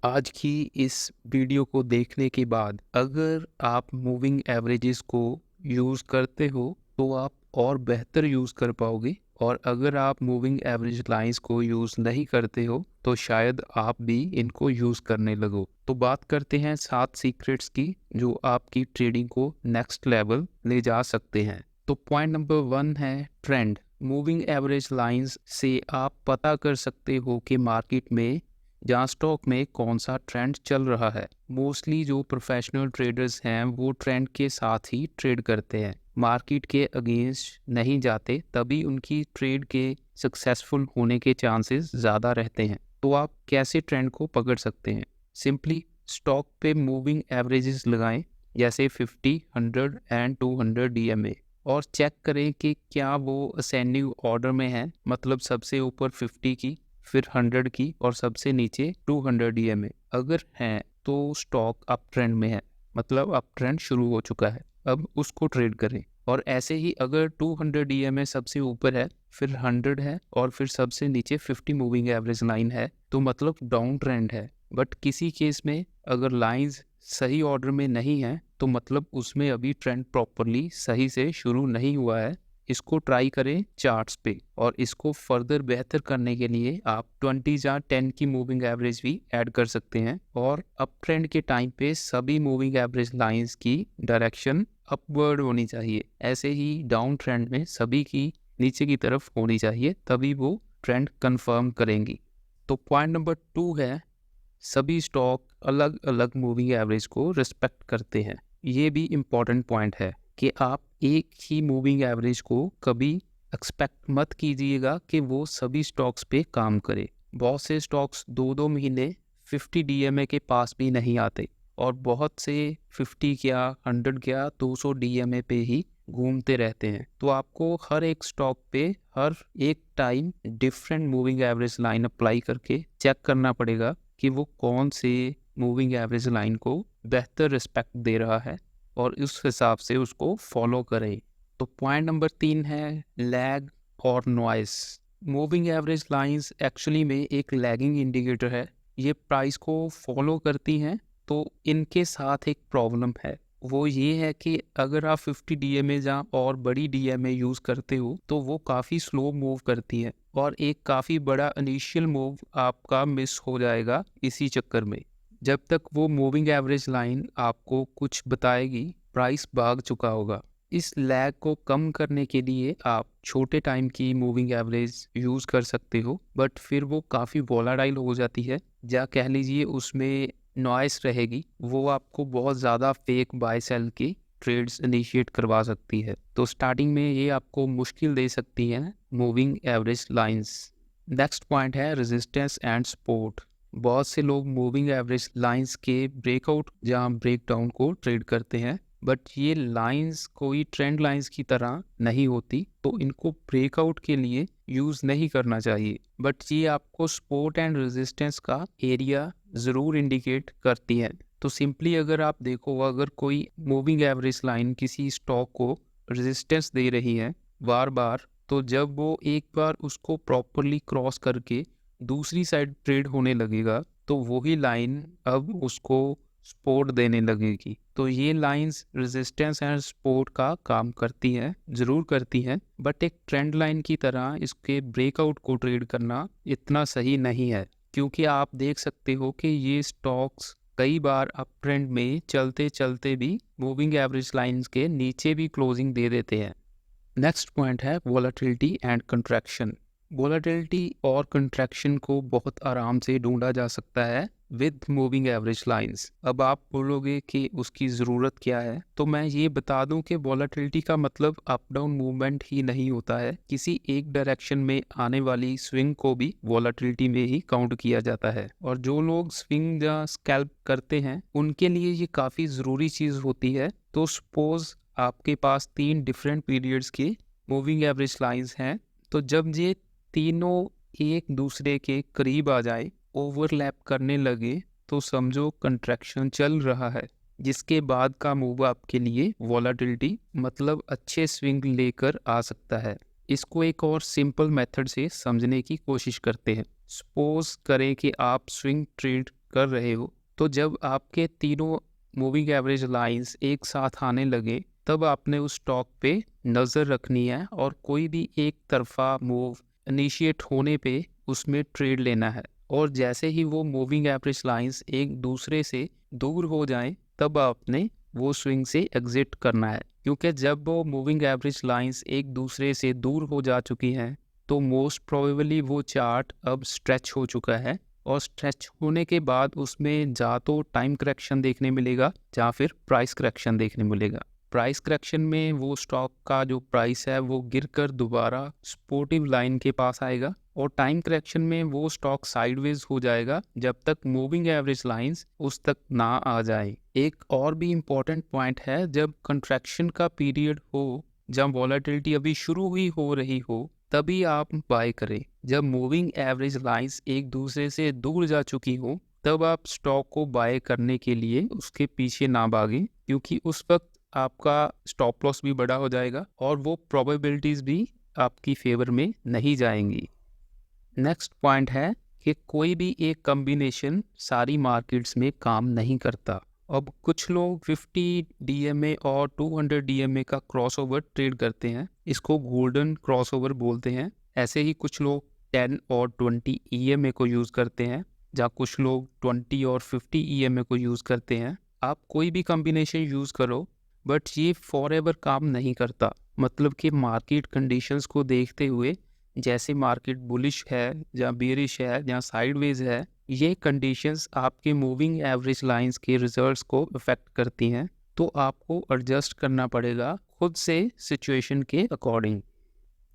आज की इस वीडियो को देखने के बाद अगर आप मूविंग एवरेजेस को यूज़ करते हो तो आप और बेहतर यूज़ कर पाओगे, और अगर आप मूविंग एवरेज लाइंस को यूज़ नहीं करते हो तो शायद आप भी इनको यूज़ करने लगो। तो बात करते हैं 7 सीक्रेट्स की जो आपकी ट्रेडिंग को नेक्स्ट लेवल ले जा सकते हैं। तो पॉइंट नंबर 1 है ट्रेंड। मूविंग एवरेज लाइंस से आप पता कर सकते हो कि मार्केट में जहाँ स्टॉक में कौन सा ट्रेंड चल रहा है। मोस्टली जो प्रोफेशनल ट्रेडर्स हैं वो ट्रेंड के साथ ही ट्रेड करते हैं, मार्केट के अगेंस्ट नहीं जाते, तभी उनकी ट्रेड के सक्सेसफुल होने के चांसेस ज़्यादा रहते हैं। तो आप कैसे ट्रेंड को पकड़ सकते हैं? सिंपली स्टॉक पे मूविंग एवरेजेस लगाएं, जैसे 50, 100 एंड 200 DMA, और चेक करें कि क्या वो असेंडिंग ऑर्डर में है, मतलब सबसे ऊपर 50 की, फिर 100 की और सबसे नीचे 200 DMA। अगर हैं तो स्टॉक अप ट्रेंड में है, मतलब अप ट्रेंड शुरू हो चुका है, अब उसको ट्रेड करें। और ऐसे ही अगर 200 DMA सबसे ऊपर है, फिर 100 है और फिर सबसे नीचे 50 मूविंग एवरेज लाइन है, तो मतलब डाउन ट्रेंड है। बट किसी केस में अगर लाइंस सही ऑर्डर में नहीं है तो मतलब उसमें अभी ट्रेंड प्रॉपरली सही से शुरू नहीं हुआ है। इसको ट्राई करें चार्ट्स पे, और इसको फर्दर बेहतर करने के लिए आप 20 या 10 की मूविंग एवरेज भी ऐड कर सकते हैं। और अप ट्रेंड के टाइम पे सभी मूविंग एवरेज लाइंस की डायरेक्शन अपवर्ड होनी चाहिए, ऐसे ही डाउन ट्रेंड में सभी की नीचे की तरफ होनी चाहिए, तभी वो ट्रेंड कंफर्म करेंगी। तो पॉइंट नंबर 2 है सभी स्टॉक अलग अलग मूविंग एवरेज को रिस्पेक्ट करते हैं। ये भी इम्पॉर्टेंट पॉइंट है कि आप एक ही मूविंग एवरेज को कभी एक्सपेक्ट मत कीजिएगा कि वो सभी स्टॉक्स पे काम करे। बहुत से स्टॉक्स 2-2 महीने 50 DMA के पास भी नहीं आते, और बहुत से 50 क्या 100 क्या 200 DMA पे ही घूमते रहते हैं। तो आपको हर एक स्टॉक पे हर एक time different moving average line apply करके चेक करना पड़ेगा कि वो कौन से मूविंग एवरेज लाइन को बेहतर रिस्पेक्ट दे रहा है, और उस हिसाब से उसको फॉलो करें। तो पॉइंट नंबर 3 है लैग और noise. Moving average lines actually में एक लैगिंग इंडिकेटर है, ये प्राइस को फॉलो करती हैं। तो इनके साथ एक प्रॉब्लम है, वो ये है कि अगर आप 50 DMA या और बड़ी DMA यूज़ करते हो तो वो काफ़ी स्लो मूव करती है, और एक काफ़ी बड़ा इनिशियल मूव आपका मिस हो जाएगा इसी चक्कर में। जब तक वो मूविंग एवरेज लाइन आपको कुछ बताएगी, प्राइस भाग चुका होगा। इस लैग को कम करने के लिए आप छोटे टाइम की मूविंग एवरेज यूज़ कर सकते हो, बट फिर वो काफ़ी वोलाटाइल हो जाती है, या कह लीजिए उसमें नॉइस रहेगी, वो आपको बहुत ज़्यादा फेक बाय सेल की ट्रेड्स इनिशिएट करवा सकती है। तो स्टार्टिंग में ये आपको मुश्किल दे सकती है moving average lines. Next point है रेजिस्टेंस एंड सपोर्ट। बहुत से लोग मूविंग एवरेज लाइंस के ब्रेकआउट या ब्रेकडाउन को ट्रेड करते हैं, बट ये लाइंस कोई ट्रेंड लाइंस की तरह नहीं होती, तो इनको ब्रेकआउट के लिए यूज़ नहीं करना चाहिए। बट ये आपको सपोर्ट एंड रेजिस्टेंस का एरिया ज़रूर इंडिकेट करती है। तो सिंपली अगर आप देखो, अगर कोई मूविंग एवरेज लाइन किसी स्टॉक को रेजिस्टेंस दे रही है बार बार, तो जब वो एक बार उसको प्रॉपरली क्रॉस करके दूसरी साइड ट्रेड होने लगेगा तो वही लाइन अब उसको सपोर्ट देने लगेगी। तो ये लाइंस रेजिस्टेंस एंड सपोर्ट का काम करती हैं, ज़रूर करती हैं, बट एक ट्रेंड लाइन की तरह इसके ब्रेकआउट को ट्रेड करना इतना सही नहीं है, क्योंकि आप देख सकते हो कि ये स्टॉक्स कई बार अप ट्रेंड में चलते चलते भी मूविंग एवरेज लाइंस के नीचे भी क्लोजिंग दे देते हैं। नेक्स्ट पॉइंट है वोलेटिलिटी एंड कंट्रैक्शन। वोलेटिलिटी और कंट्रैक्शन को बहुत आराम से ढूंढा जा सकता है विद मूविंग एवरेज लाइंस। अब आप बोलोगे कि उसकी ज़रूरत क्या है, तो मैं ये बता दूं कि वोलेटिलिटी का मतलब अप डाउन मूवमेंट ही नहीं होता है, किसी एक डायरेक्शन में आने वाली स्विंग को भी वोलेटिलिटी में ही काउंट किया जाता है। और जो लोग स्विंग या स्कैल्प करते हैं उनके लिए ये काफ़ी ज़रूरी चीज़ होती है। तो सपोज आपके पास 3 डिफरेंट पीरियड्स की मूविंग एवरेज लाइंस हैं, तो जब ये तीनों एक दूसरे के करीब आ जाए, ओवरलैप करने लगे, तो समझो कंट्रैक्शन चल रहा है, जिसके बाद का मूव आपके लिए वोलेटिलिटी मतलब अच्छे स्विंग लेकर आ सकता है। इसको एक और सिंपल मेथड से समझने की कोशिश करते हैं। सपोज करें कि आप स्विंग ट्रेड कर रहे हो, तो जब आपके तीनों मूविंग एवरेज लाइंस एक साथ आने लगे तब आपने उस स्टॉक पे नज़र रखनी है और कोई भी एक तरफा मूव इनिशिएट होने पे उसमें ट्रेड लेना है। और जैसे ही वो मूविंग एवरेज लाइंस एक दूसरे से दूर हो जाएं तब आपने वो स्विंग से एग्जिट करना है, क्योंकि जब वो मूविंग एवरेज लाइंस एक दूसरे से दूर हो जा चुकी हैं तो मोस्ट प्रोबेबली वो चार्ट अब स्ट्रेच हो चुका है, और स्ट्रेच होने के बाद उसमें जा तो टाइम करेक्शन देखने मिलेगा या फिर प्राइस करेक्शन देखने मिलेगा। प्राइस करेक्शन में वो स्टॉक का जो प्राइस है वो गिरकर दोबारा सपोर्टिव लाइन के पास आएगा, और टाइम करेक्शन में वो स्टॉक साइडवेज हो जाएगा जब तक मूविंग एवरेज लाइंस उस तक ना आ जाए। एक और भी इम्पॉर्टेंट पॉइंट है, जब कंट्रैक्शन का पीरियड हो, जब वॉलेटिलिटी अभी शुरू ही हो रही हो, तभी आप बाय करें। जब मूविंग एवरेज लाइंस एक दूसरे से दूर जा चुकी हो तब आप स्टॉक को बाय करने के लिए उसके पीछे ना भागें, क्योंकि उस वक्त आपका स्टॉप लॉस भी बड़ा हो जाएगा और वो प्रोबेबिलिटीज़ भी आपकी फेवर में नहीं जाएंगी। नेक्स्ट पॉइंट है कि कोई भी एक कॉम्बिनेशन सारी मार्केट्स में काम नहीं करता। अब कुछ लोग 50 DMA और 200 DMA का क्रॉसओवर ट्रेड करते हैं, इसको गोल्डन क्रॉसओवर बोलते हैं। ऐसे ही कुछ लोग 10 और 20 EMA को यूज़ करते हैं, जहाँ कुछ लोग 20 और 50 EMA को यूज़ करते हैं। आप कोई भी कॉम्बिनेशन यूज़ करो, बट ये फॉर एवर काम नहीं करता। मतलब कि मार्केट कंडीशंस को देखते हुए, जैसे मार्केट बुलिश है या बेरिश है या साइडवेज है, ये कंडीशंस आपके मूविंग एवरेज लाइंस के रिजल्ट्स को अफेक्ट करती हैं, तो आपको एडजस्ट करना पड़ेगा खुद से सिचुएशन के अकॉर्डिंग।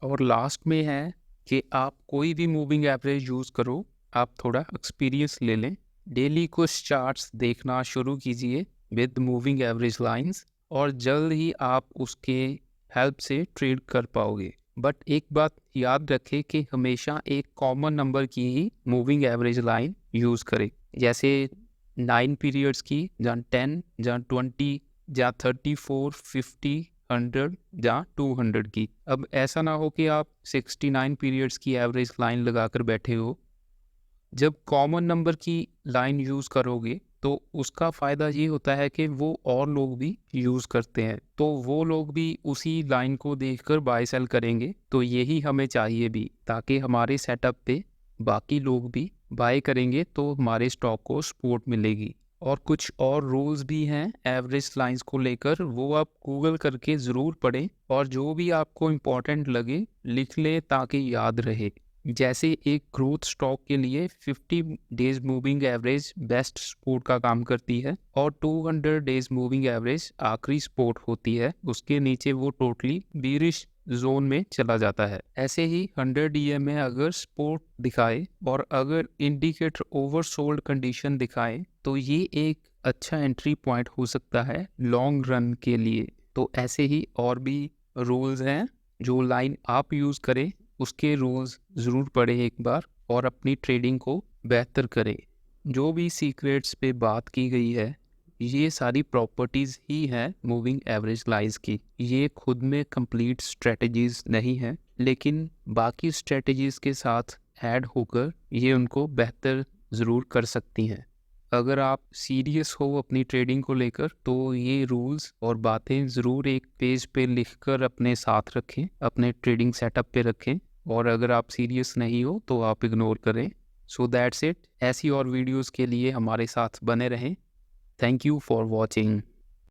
और लास्ट में है कि आप कोई भी मूविंग एवरेज यूज़ करो, आप थोड़ा एक्सपीरियंस ले लें। डेली कुछ चार्ट्स देखना शुरू कीजिए विद मूविंग एवरेज लाइंस, और जल्द ही आप उसके हेल्प से ट्रेड कर पाओगे। बट एक बात याद रखें कि हमेशा एक कॉमन नंबर की ही मूविंग एवरेज लाइन यूज़ करें, जैसे 9 पीरियड्स की, या 10 या 20 या 34, 50, 100 या 200 की। अब ऐसा ना हो कि आप 69 पीरियड्स की एवरेज लाइन लगाकर बैठे हो। जब कॉमन नंबर की लाइन यूज़ करोगे तो उसका फ़ायदा ये होता है कि वो और लोग भी यूज़ करते हैं, तो वो लोग भी उसी लाइन को देखकर बाय सेल करेंगे। तो यही हमें चाहिए भी, ताकि हमारे सेटअप पे बाकी लोग भी बाय करेंगे तो हमारे स्टॉक को सपोर्ट मिलेगी। और कुछ और रूल्स भी हैं एवरेज लाइंस को लेकर, वो आप गूगल करके ज़रूर पढ़ें, और जो भी आपको इम्पोर्टेंट लगे लिख लें ताकि याद रहे। जैसे एक ग्रोथ स्टॉक के लिए 50 days moving average best support का काम करती है, और 200 डेज मूविंग एवरेज आखिरी सपोर्ट होती है, उसके नीचे वो टोटली बीरिश जोन में चला जाता है। ऐसे ही 100 DMA अगर सपोर्ट दिखाए और अगर इंडिकेटर ओवरसोल्ड कंडीशन दिखाए तो ये एक अच्छा एंट्री पॉइंट हो सकता है लॉन्ग रन के लिए। तो ऐसे ही और भी रूल्स हैं, जो लाइन आप यूज़ करें उसके रूल्स ज़रूर पढ़ें एक बार, और अपनी ट्रेडिंग को बेहतर करें। जो भी सीक्रेट्स पे बात की गई है, ये सारी प्रॉपर्टीज़ ही हैं मूविंग एवरेज लाइंस की। ये खुद में कंप्लीट स्ट्रेटजीज़ नहीं हैं, लेकिन बाकी स्ट्रेटजीज़ के साथ ऐड होकर ये उनको बेहतर ज़रूर कर सकती हैं। अगर आप सीरियस हो अपनी ट्रेडिंग को लेकर तो ये रूल्स और बातें ज़रूर एक पेज पे लिखकर अपने साथ रखें, अपने ट्रेडिंग सेटअप पे रखें, और अगर आप सीरियस नहीं हो तो आप इग्नोर करें। So that's it. ऐसी और वीडियोस के लिए हमारे साथ बने रहें। Thank you for watching.